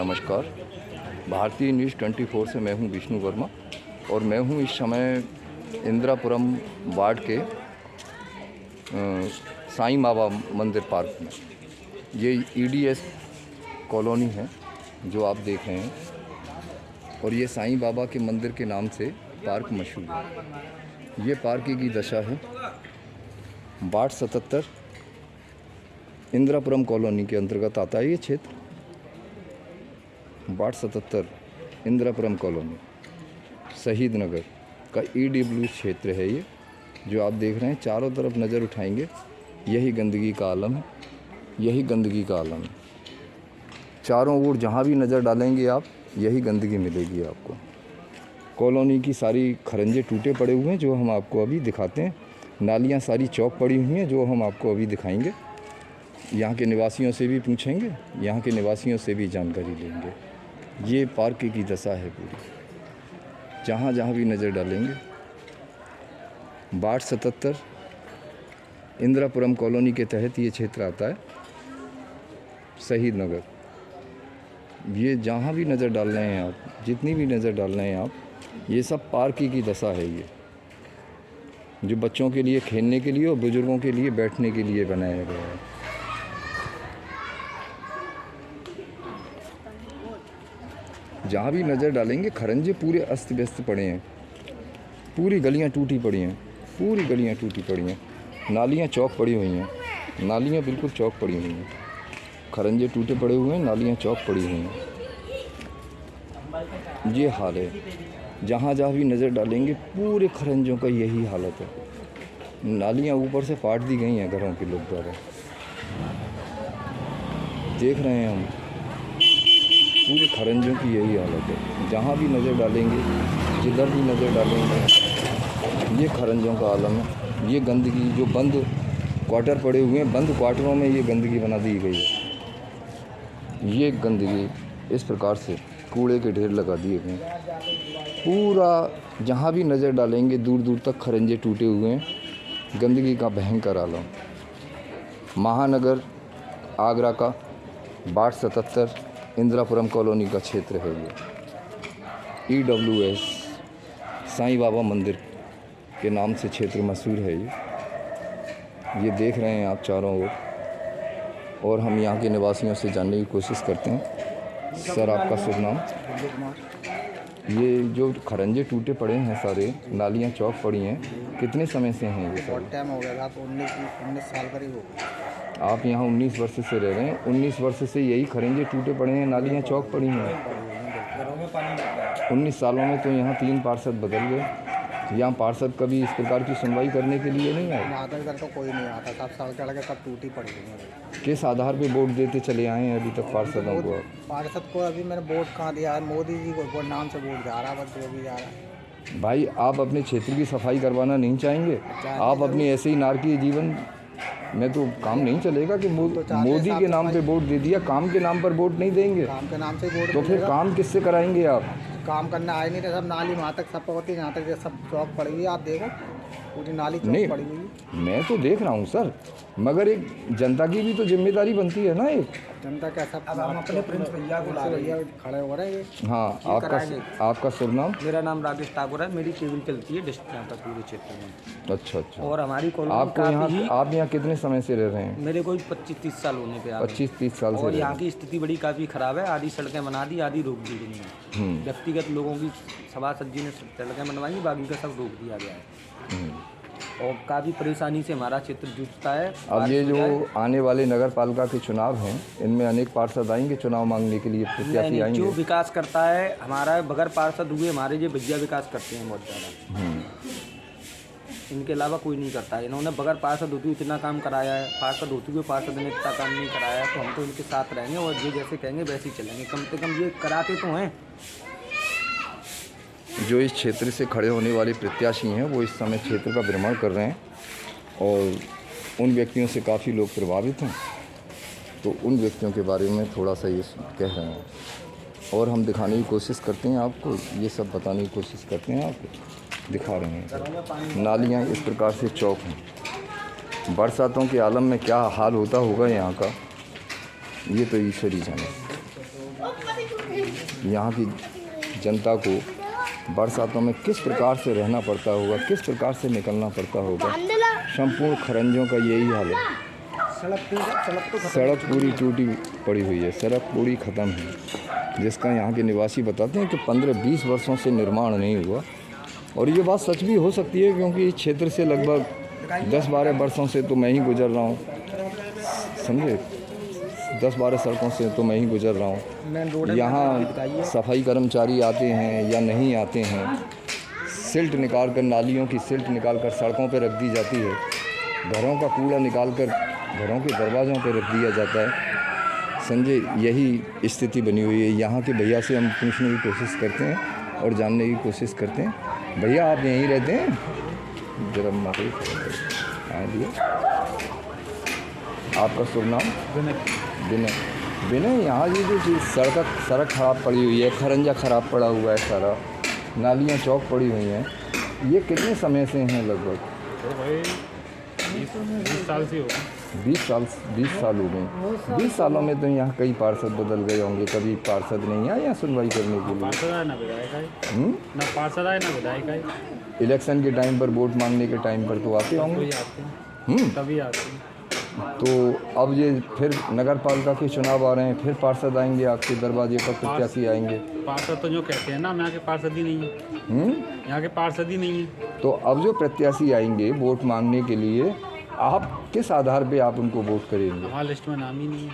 नमस्कार। भारतीय न्यूज़ 24 से मैं हूं विष्णु वर्मा और मैं हूं इस समय इंदिरापुरम वार्ड के साईं बाबा मंदिर पार्क में। ये ईडीएस कॉलोनी है जो आप देख रहे हैं और ये साईं बाबा के मंदिर के नाम से पार्क मशहूर है। ये पार्क की दशा है। वार्ड 77 इंदिरापुरम कॉलोनी के अंतर्गत आता है ये क्षेत्र। वार्ड 77 इंदिरापुरम कॉलोनी शहीद नगर का ईडब्ल्यू क्षेत्र है ये जो आप देख रहे हैं। चारों तरफ नज़र उठाएंगे यही गंदगी का आलम है, यही गंदगी का आलम है। चारों ओर जहाँ भी नज़र डालेंगे आप यही गंदगी मिलेगी आपको। कॉलोनी की सारी खरंजे टूटे पड़े हुए हैं जो हम आपको अभी दिखाते हैं। नालियाँ सारी चौक पड़ी हुई हैं जो हम आपको अभी दिखाएंगे। यहाँ के निवासियों से भी पूछेंगे, यहाँ के निवासियों से भी जानकारी लेंगे। ये पार्क की दशा है पूरी, जहाँ जहाँ भी नज़र डालेंगे। वार्ड 77 इंदिरापुरम कॉलोनी के तहत ये क्षेत्र आता है, शहीद नगर। ये जहाँ भी नज़र डाल रहे हैं आप, जितनी भी नज़र डाल रहे हैं आप, ये सब पार्क की दशा है। ये जो बच्चों के लिए खेलने के लिए और बुज़ुर्गों के लिए बैठने के लिए बनाया गया है। जहाँ भी नज़र डालेंगे खरंजे पूरे अस्त व्यस्त पड़े हैं, पूरी गलियाँ टूटी पड़ी हैं, पूरी गलियाँ टूटी पड़ी हैं। नालियाँ चौक पड़ी हुई हैं, नालियाँ बिल्कुल चौक पड़ी हुई हैं। खरंजे टूटे पड़े हुए हैं, नालियाँ चौक पड़ी हुई हैं। ये हाल है। जहाँ जहाँ भी नज़र डालेंगे पूरे खरंजों का यही हालत है। नालियाँ ऊपर से फाड़ दी गई हैं घरों के लोग द्वारा। देख रहे हैं हम पूरे खरंजों की यही हालत है। जहाँ भी नज़र डालेंगे, जिधर भी नज़र डालेंगे, ये खरंजों का आलम है। ये गंदगी जो बंद क्वार्टर पड़े हुए हैं, बंद क्वार्टरों में ये गंदगी बना दी गई है। ये गंदगी इस प्रकार से कूड़े के ढेर लगा दिए गए। पूरा जहाँ भी नज़र डालेंगे दूर दूर तक खरंजे टूटे हुए हैं। गंदगी का भयंकर आलम। महानगर आगरा का वार्ड 77 इंदिरापुरम कॉलोनी का क्षेत्र है ये। EWS साईं बाबा मंदिर के नाम से क्षेत्र मशहूर है ये देख रहे हैं आप चारों ओर। और हम यहाँ के निवासियों से जानने की कोशिश करते हैं। सर, आपका शुभ नाम? ये जो खरंजे टूटे पड़े हैं सारे, नालियाँ चौक पड़ी हैं, कितने समय से हैं ये? बहुत टाइम हो गया था, तो 19 साल करीब हो गए। आप यहाँ 19 वर्ष से रह रहे हैं। 19 वर्ष से यही खरंजे टूटे पड़े हैं, नालियाँ चौक पड़ी हैं। 19 सालों में तो यहाँ 3 पार्षद बदल गए। यहाँ पार्षद कभी इस प्रकार की सुनवाई करने के लिए नहीं आए? इधर तो कोई नहीं आता। सब साल के लगे, सब टूटी पड़ी है। किस आधार पे वोट देते चले आए हैं अभी तक पार्षदों को? पार्षद को अभी मैंने वोट कहाँ दिया है? मोदी जी को नाम से वोट जा रहा है, बस जो भी जा रहा है। भाई, आप अपने क्षेत्र की सफाई करवाना नहीं चाहेंगे? आप अपनी ऐसे ही नारकीय जीवन में तो काम नहीं चलेगा कि मोदी के नाम पे वोट दे दिया, काम के नाम पर वोट नहीं देंगे। काम के नाम से वोट तो फिर काम किससे कराएंगे आप? काम करने आए नहीं रहे। सब नाली वहाँ तक सब पहुँचती, यहाँ तक सब चौक पड़ी हुई है। आप देखो पूरी नाली चौक पड़ी हुई है। मैं तो देख रहा हूँ सर, मगर एक जनता की भी तो जिम्मेदारी बनती है ना। एक जनता का सब अपने प्रिंस भैया को भैया खड़े हो रहे हैं। हाँ, आपका शुभ नाम? मेरा नाम राकेश ठाकुर है। मेरी केबल चलती है डिस्ट्रिक्ट यहाँ तक पूरे क्षेत्र में। अच्छा। और हमारी कॉलोनी आप यहाँ कितने समय से रह रहे हैं? मेरे कोई 25-30 साल होने पे। 25-30 साल से। और यहाँ की स्थिति बड़ी काफ़ी ख़राब है। आधी सड़कें बना दी, आधी रोक दी गई हैं। व्यक्तिगत लोगों की सभासद जी ने सड़कें बनवाई, बाकी का सब रोक दिया गया है। और काफ़ी परेशानी से हमारा क्षेत्र जूझता है। अब ये जो आने वाले नगर पालिका के चुनाव हैं, इनमें अनेक पार्षद आएंगे चुनाव मांगने के लिए, प्रत्याशी आएंगे। जो विकास करता है हमारा, बगैर पार्षद हुए हमारे जो भैया विकास करते हैं बहुत ज़्यादा। इनके अलावा कोई नहीं करता है। इन्होंने बगैर पार्षद होते इतना काम कराया है, पार्षद होते हुए पार्षद ने इतना काम नहीं कराया है। तो हम तो इनके साथ रहेंगे और ये जैसे कहेंगे वैसे ही चलेंगे। कम से कम ये कराते तो हैं। जो इस क्षेत्र से खड़े होने वाले प्रत्याशी हैं वो इस समय क्षेत्र का भ्रमण कर रहे हैं और उन व्यक्तियों से काफ़ी लोग प्रभावित हैं। तो उन व्यक्तियों के बारे में थोड़ा सा ये कह रहे हैं और हम दिखाने की कोशिश करते हैं आपको, ये सब बताने की कोशिश करते हैं, आपको दिखा रहे हैं। नालियाँ इस प्रकार से चौक हैं। बरसातों के आलम में क्या हाल होता होगा यहाँ का, ये तो ईश्वर ही जाने। यहाँ की जनता को बरसातों में किस प्रकार से रहना पड़ता होगा, किस प्रकार से निकलना पड़ता होगा। संपूर्ण खरंजों का यही हाल है। सड़क पूरी टूटी पड़ी हुई है, सड़क पूरी ख़त्म है, जिसका यहाँ के निवासी बताते हैं कि 15-20 वर्षों से निर्माण नहीं हुआ। और ये बात सच भी हो सकती है, क्योंकि इस क्षेत्र से लगभग 10-12 वर्षों से तो मैं ही गुजर रहा हूँ, समझे। 10-12 सड़कों से तो मैं ही गुजर रहा हूँ। यहाँ सफाई कर्मचारी आते हैं या नहीं आते हैं, सिल्ट निकाल कर, नालियों की सिल्ट निकाल कर सड़कों पर रख दी जाती है, घरों का कूड़ा निकाल कर घरों के दरवाज़ों पर रख दिया जाता है। संजय, यही स्थिति बनी हुई है। यहाँ के भैया से हम पूछने की कोशिश करते हैं और जानने की कोशिश करते हैं। भैया, आप यहीं रहते हैं? जरा माफी दिए। आपका शुभ नाम? विनय। यहाँ ये जो चीज़ सड़क ख़राब पड़ी हुई है, खरंजा ख़राब पड़ा हुआ है, सारा नालियाँ चौक पड़ी हुई हैं, ये कितने समय से हैं लगभग? तो भाई 20 साल से हो गए। 20 साल हो गए। 20 सालों में तो यहाँ कई पार्षद बदल गए होंगे, कभी पार्षद नहीं आए यहाँ सुनवाई करने के लिए? पार्षद आए ना विधायक आए, ना पार्षद आए ना विधायक आए। इलेक्शन के टाइम पर, वोट मांगने के टाइम पर तो आते होंगे। कोई आते हैं, तभी आते हैं। तो अब ये फिर नगर पालिका के चुनाव आ रहे हैं, फिर पार्षद आएंगे आपके दरवाजे पर, प्रत्याशी आएंगे। पार्षद तो जो कहते हैं ना, यहाँ के पार्षद ही नहीं है। यहाँ के पार्षद ही नहीं है। तो अब जो प्रत्याशी आएंगे वोट मांगने के लिए, आप किस आधार पे आप उनको वोट करेंगे? हमारा लिस्ट में नाम ही नहीं है।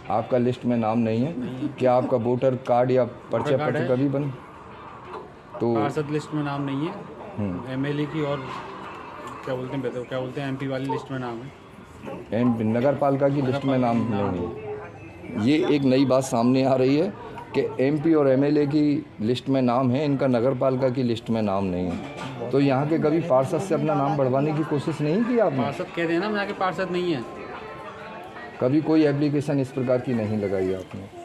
आपका लिस्ट में नाम नहीं है? क्या आपका वोटर कार्ड या पर्चा पत्र कभी बन? तो पार्षद लिस्ट में नाम नहीं है। एमएलए की और क्या बोलते हैं एमपी वाली लिस्ट में नाम है। नगर पालिका की लिस्ट में नाम नहीं है। ये एक नई बात सामने आ रही है कि एमपी और एमएलए की लिस्ट में नाम है, इनका नगर पालिका की लिस्ट में नाम नहीं है। तो यहाँ के कभी पार्षद से अपना नाम बढ़वाने की कोशिश नहीं की आपने? पार्षद कहते हैं ना, यहाँ के पार्षद नहीं है। कभी कोई एप्लीकेशन इस प्रकार की नहीं लगाई आपने?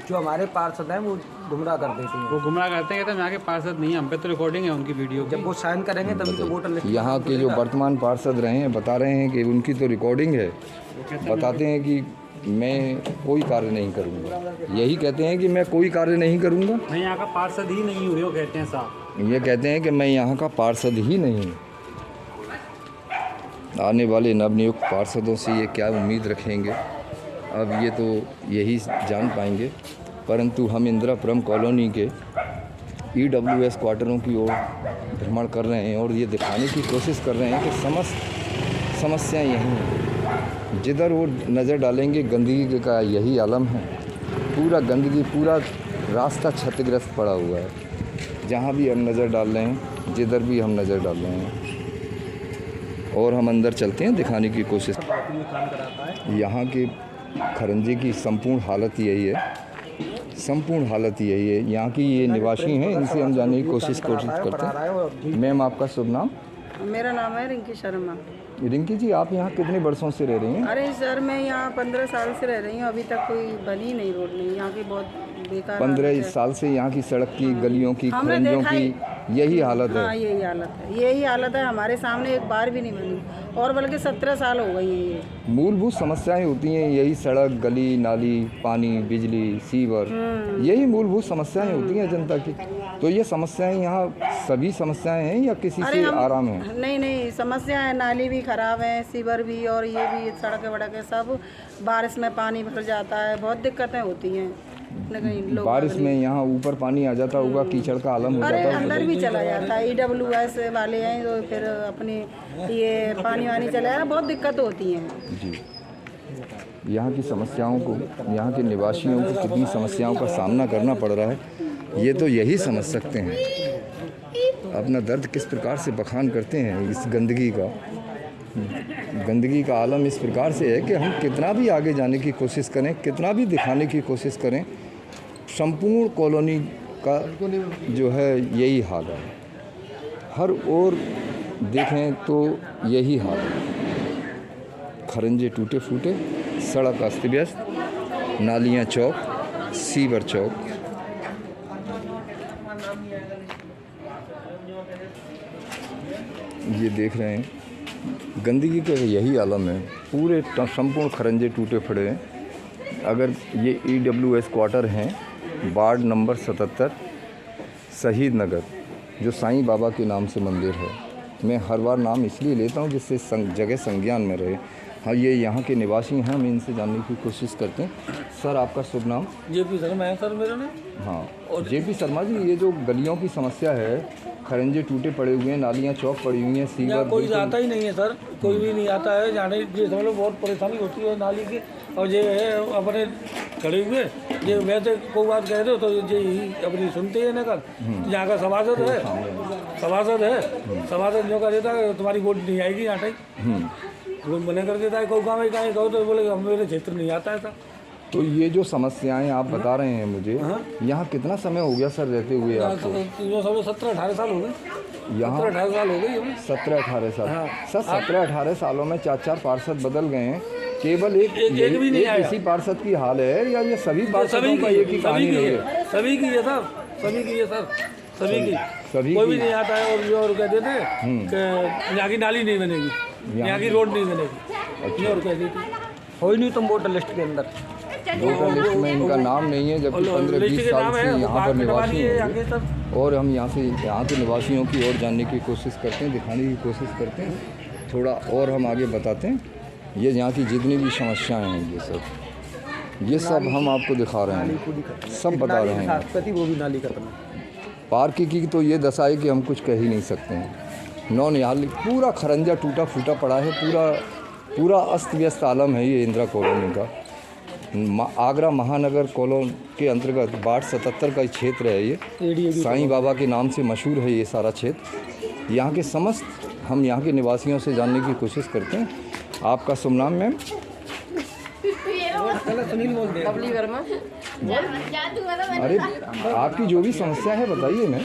जो हमारे पार्षद हैं वो गुमराह कर देते हैं। वो गुमराह करते हैं, कहते हैं यहाँ के पार्षद नहीं है। हम पे तो रिकॉर्डिंग है उनकी वीडियो की। जब वो साइन करेंगे तभी तो वोटर लिस्ट। यहाँ के जो वर्तमान पार्षद रहे हैं बता रहे हैं कि उनकी तो रिकॉर्डिंग है, बताते हैं कि मैं कोई कार्य नहीं करूँगा। यही कहते हैं कि मैं कोई कार्य नहीं करूँगा। नहीं, यहाँ का पार्षद ही नहीं हुए, वो कहते हैं साहब। ये कहते हैं कि मैं यहाँ का पार्षद ही नहीं हूँ। आने वाले नवनियुक्त पार्षदों से ये क्या उम्मीद रखेंगे, अब ये तो यही जान पाएंगे। परंतु हम इंदिरापुरम कॉलोनी के EWS क्वार्टरों की ओर भ्रमण कर रहे हैं और ये दिखाने की कोशिश कर रहे हैं कि समस्त समस्याएं यही हैं। जिधर वो नज़र डालेंगे गंदगी का यही आलम है। पूरा गंदगी, पूरा रास्ता क्षतिग्रस्त पड़ा हुआ है। जहाँ भी हम नज़र डाल रहे हैं, जिधर भी हम नज़र डाल रहे हैं। और हम अंदर चलते हैं, दिखाने की कोशिश। यहाँ के खरंजे की संपूर्ण हालत यही है, संपूर्ण हालत यही है। यहाँ की ये निवासी हैं, इनसे हम जानने की कोशिश करते हैं। मैम, आपका शुभ नाम? मेरा नाम है रिंकी शर्मा। रिंकी जी, आप यहाँ कितने वर्षों से रह रही हैं? अरे सर, मैं यहाँ 15 साल से रह रही हूँ। अभी तक कोई बनी नहीं रोड नहीं। यहाँ की बहुत बेकार 15 साल से यहाँ की सड़क की, गलियों की, खरंजों की यही हालत है। हाँ, यही हालत है, यही हालत है। हमारे सामने एक बार भी नहीं बनी, और बल्कि 17 साल हो गई है। ये मूलभूत समस्याएं होती हैं यही, सड़क, गली, नाली, पानी, बिजली, सीवर, यही मूलभूत समस्याएं होती हैं जनता की। तो ये समस्याएं यहाँ सभी समस्याएं हैं या किसी से आराम है? नहीं, समस्या है। नाली भी खराब है, सीवर भी, और ये भी सड़कें वड़कें सब बारिश में पानी भर जाता है। बहुत दिक्कतें होती हैं। बारिश में यहाँ ऊपर पानी आ जाता होगा, कीचड़ का आलम हो जाता है। अंदर भी चला जाता है। EWS वाले हैं तो फिर अपने ये पानी वानी चला जाता है। बहुत दिक्कत होती हैं जी। यहाँ की समस्याओं को, यहाँ के निवासियों को कितनी समस्याओं का सामना करना पड़ रहा है, ये तो यही समझ सकते हैं। अपना दर्द किस प्रकार से बखान करते हैं इस गंदगी का। गंदगी का आलम इस प्रकार से है कि हम कितना भी आगे जाने की कोशिश करें, कितना भी दिखाने की कोशिश करें, संपूर्ण कॉलोनी का जो है यही हाल है। हर ओर देखें तो यही हाल है। खरंजे टूटे फूटे, सड़क अस्त व्यस्त, नालियाँ चौक, सीवर चौक। ये देख रहे हैं गंदगी का यही आलम है। पूरे संपूर्ण खरंजे टूटे पड़े हैं। अगर ये EWS क्वार्टर हैं वार्ड नंबर 77 शहीद नगर, जो साईं बाबा के नाम से मंदिर है। मैं हर बार नाम इसलिए लेता हूँ जिससे जगह संज्ञान में रहे। हाँ, ये यहाँ के निवासी हैं, हम इनसे जानने की कोशिश करते हैं। सर, आपका शुभ नाम? जेपी शर्मा है सर मेरा नाम। हाँ, जेपी शर्मा जी, ये जो गलियों की समस्या है, खरंजे टूटे पड़े हुए हैं, नालियाँ चौक पड़ी हुई हैं, सीवर कोई आता ही नहीं है सर, कोई भी नहीं आता है। जाने ये समझ लो बहुत परेशानी होती है नाली की। और ये है अपने खड़े हुए, ये वैसे कोई बात कह रहे हो तो ये अपनी सुनते हैं ना कर। यहाँ का सभासद है, सभासद जो का देता है तुम्हारी वोट नहीं आएगी यहाँ तक, वो मना कर देता है। कोई गाँव में कहीं कहो तो बोले हम मेरे क्षेत्र नहीं आता है सर। तो ये जो समस्याएं आप बता रहे हैं मुझे, यहाँ कितना समय हो गया सर रहते हुए आपको? 17-18 साल हो गए। यहाँ 17-18 साल हो गई हमें। 17-18 साल। सर, 17-18 सालों में 4 पार्षद बदल गए हैं, केवल एक भी नहीं आया। इसी पार्षद की हाल है या ये सभी पार्षदों का एक ही कहानी है? सभी की है सर, सभी की है सर, सभी कोई भी नहीं आता है। और कह देते हैं कि यहाँ की नाली नहीं बनेगी, यहाँ की रोड नहीं बनेगी, और कह देती हो ही नहीं तुम वोटर लिस्ट के अंदर। वोटर लिस्ट में इनका नाम नहीं है, जबकि 15-20 साल से यहाँ पर निवासी हैं। और हम यहाँ के निवासियों की ओर जानने की कोशिश करते हैं, दिखाने की कोशिश करते हैं, थोड़ा और हम आगे बताते हैं। ये यहाँ की जितनी भी समस्याएं हैं, ये सब हम आपको दिखा रहे हैं, सब बता रहे हैं। वो भी नाली खत्म। पार्क की तो ये दशा है कि हम कुछ कह ही नहीं सकते हैं। नौनिहाल पूरा खरंजा टूटा फूटा पड़ा है, पूरा अस्त व्यस्त आलम है ये इंदिरा कॉलोनी का। आगरा महानगर कॉलोनी के अंतर्गत वार्ड 77 का क्षेत्र है ये। साईं बाबा के नाम से मशहूर है ये सारा क्षेत्र। यहाँ के समस्त हम यहाँ के निवासियों से जानने की कोशिश करते हैं। आपका शुभ नाम मैम? बबली वर्मा। अरे, आपकी जो भी समस्या है बताइए ना।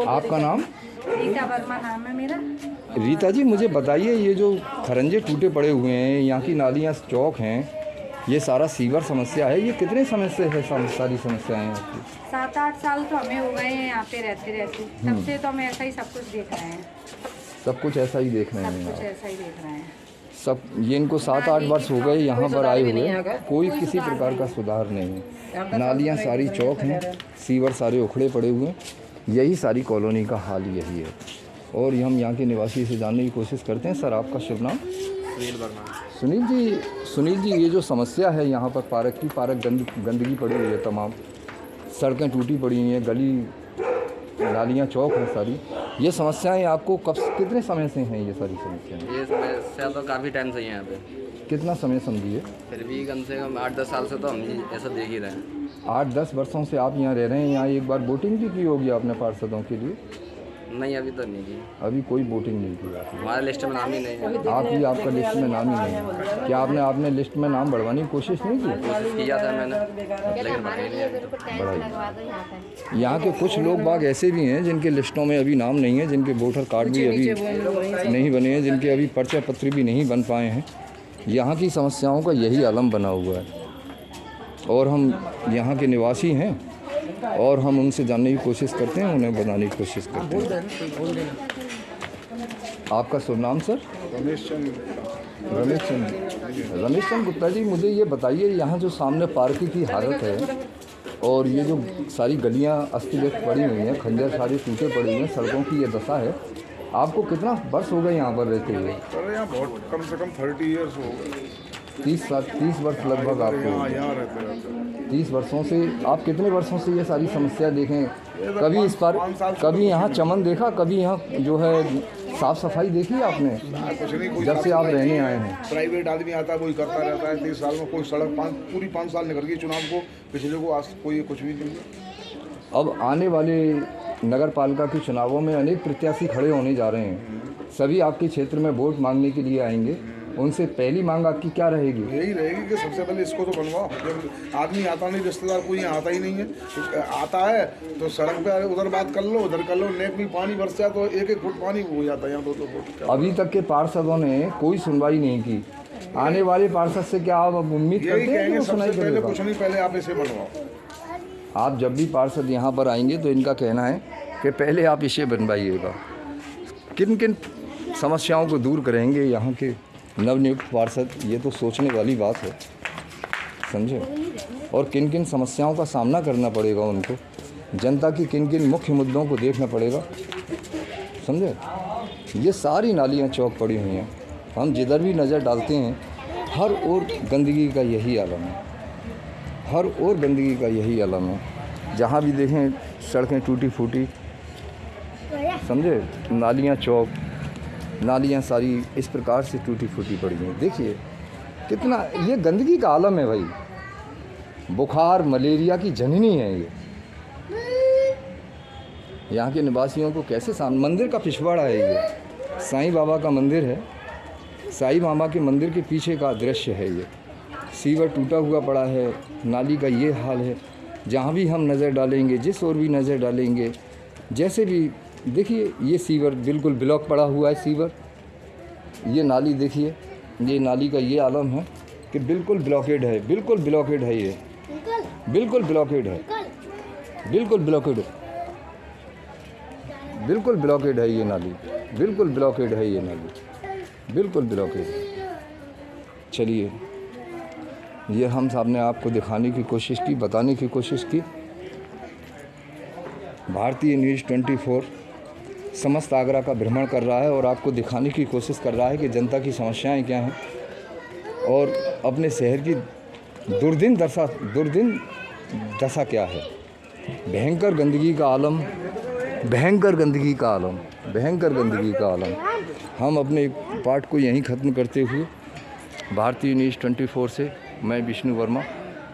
आपका नाम? रीता वर्मा नाम है मेरा। रीता जी, मुझे बताइए, ये जो खरंजे टूटे पड़े हुए हैं, यहाँ की नालियाँ चौक हैं, ये सारा सीवर समस्या है, ये कितने समय से है? सारी समस्याएं हैं आपकी? 7-8 साल तो हमें हो गए हैं यहाँ पे रहते तब से तो हम ऐसा ही सब कुछ देख रहे हैं। सब कुछ ऐसा ही देख रहे हैं कुछ ऐसा ही देख रहे हैं सब। ये इनको 7-8 वर्ष हो गए यहाँ पर आए हुए, कोई किसी प्रकार का सुधार नहीं है। नालियाँ सारी चौक हैं, सीवर सारे उखड़े पड़े हुए हैं। यही सारी कॉलोनी का हाल यही है। और हम यहाँ के निवासी से जानने की कोशिश करते हैं। सर, आपका शुभ नाम? सुनील वर्मा। सुनील जी, ये जो समस्या है यहाँ पर पार्क गंदगी पड़ी हुई है, तमाम सड़कें टूटी पड़ी हुई हैं, गली नालियाँ चौक हैं सारी, ये समस्याएं आपको कितने समय से हैं ये सारी समस्याएं? ये समस्या तो काफ़ी टाइम से ही है यहाँ पे। कितना समय समझिए? फिर भी कम से कम 8-10 साल से तो हम ऐसा देख ही रहे हैं। 8-10 वर्षों से आप यहाँ रह रहे हैं। यहाँ एक बार वोटिंग भी की होगी आपने पार्षदों के लिए? नहीं, अभी तो नहीं की। अभी कोई वोटिंग नहीं की आपने? हमारे लिस्ट में नाम ही नहीं है। आपका लिस्ट में नाम ही नहीं है? क्या आपने लिस्ट में नाम बढ़वाने की कोशिश नहीं की? कोशिश किया था मैंने, लेकिन बढ़ा ही नहीं। यहाँ के कुछ लोग बाग ऐसे भी हैं जिनके लिस्टों में अभी नाम नहीं है, जिनके वोटर कार्ड भी अभी नहीं बने हैं, जिनके अभी पर्चा पत्र भी नहीं बन पाए हैं। यहाँ की समस्याओं का यही आलम बना हुआ है। और हम यहाँ के निवासी हैं और हम उनसे जानने की कोशिश करते हैं, उन्हें बताने की कोशिश करते हैं। आपका शुभ नाम सर? रमेश चंद्र गुप्ता जी, मुझे ये बताइए, यहाँ जो सामने पार्क की हालत है और ये जो सारी गलियाँ अस्त व्यस्त पड़ी हुई हैं, खंजर सारे टूटे पड़े हुए हैं, सड़कों की ये दशा है, आपको कितना वर्ष हो गए यहाँ पर रहते हुए? सर, यहाँ बहुत कम से कम 30 ईयर्स हो गए। 30 वर्ष लगभग आपको? यहाँ रहते 30 वर्षों से। आप कितने वर्षों से ये सारी समस्या देखें? कभी इस पर कभी यहाँ चमन देखा, कभी यहाँ जो है साफ सफाई देखी आपने? कुछ नहीं, जब से आप रहने आए हैं? प्राइवेट आदमी आता है, वही करता रहता है। 30 साल में कोई सड़क पूरी 5 साल निकल गई चुनाव को, पिछले को आज कोई कुछ भी नहीं। अब आने वाले नगर पालिका के चुनावों में अनेक प्रत्याशी खड़े होने जा रहे हैं, सभी आपके क्षेत्र में वोट मांगने के लिए आएंगे। उनसे पहली मांग आपकी क्या रहेगी? यही रहेगी कि सबसे पहले इसको तो बनवाओ। जब आदमी आता नहीं, रिश्तेदार कोई यहाँ आता ही नहीं है, आता है तो सड़क पे उधर बात कर लो, उधर कर लो, नेक में पानी बरस जाए तो 1-1 फुट पानी हो जाता है यहाँ 2-2 फुट। अभी तक के पार्षदों ने कोई सुनवाई नहीं की। आने वाले पार्षद से क्या आप उम्मीद करते हैं कि वो सुनाई करेगा? कुछ नहीं, पहले आप इसे बनवाओ। आप जब भी पार्षद यहाँ पर आएंगे तो इनका कहना है कि पहले आप इसे बनवाइएगा। किन किन समस्याओं को दूर करेंगे यहाँ के नवनियुक्त पार्षद, ये तो सोचने वाली बात है। समझे, और किन किन समस्याओं का सामना करना पड़ेगा उनको, जनता की किन किन मुख्य मुद्दों को देखना पड़ेगा, समझे। ये सारी नालियाँ चौक पड़ी हुई हैं, हम जिधर भी नज़र डालते हैं हर ओर गंदगी का यही आलम है, हर ओर गंदगी का यही आलम है। जहाँ भी देखें सड़कें टूटी फूटी, समझे, नालियाँ चौक, नालियाँ सारी इस प्रकार से टूटी फूटी पड़ी हैं। देखिए कितना ये गंदगी का आलम है भाई, बुखार मलेरिया की जननी है ये। यहाँ के निवासियों को कैसे मंदिर का पिछवाड़ा है ये, साईं बाबा का मंदिर है, साईं बाबा के मंदिर के पीछे का दृश्य है ये। सीवर टूटा हुआ पड़ा है, नाली का ये हाल है। जहाँ भी हम नज़र डालेंगे, जिस ओर भी नज़र डालेंगे, जैसे भी देखिए ये सीवर बिल्कुल ब्लॉक पड़ा हुआ है। सीवर, ये नाली देखिए, ये नाली का ये आलम है कि बिल्कुल ब्लॉकेड है, बिल्कुल ब्लॉकेड है ये, बिल्कुल ब्लॉकेड है, बिल्कुल ब्लॉकेड, बिल्कुल ब्लॉकेड है ये नाली, बिल्कुल ब्लॉकेड है ये नाली, बिल्कुल ब्लॉकेड। चलिए ये हम साहब ने आपको दिखाने की कोशिश की, बताने की कोशिश की। भारतीय न्यूज़ 24 समस्त आगरा का भ्रमण कर रहा है और आपको दिखाने की कोशिश कर रहा है कि जनता की समस्याएं क्या हैं और अपने शहर की दुर्दिन दशा क्या है। भयंकर गंदगी का आलम, भयंकर गंदगी का आलम, भयंकर गंदगी का आलम। हम अपने पाठ को यहीं ख़त्म करते हुए भारतीय न्यूज़ 24 से मैं विष्णु वर्मा,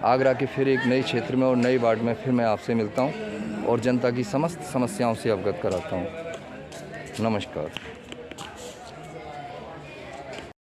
आगरा के फिर एक नए क्षेत्र में और नए वार्ड में फिर मैं आपसे मिलता हूं और जनता की समस्त समस्याओं से अवगत कराता हूं। नमस्कार।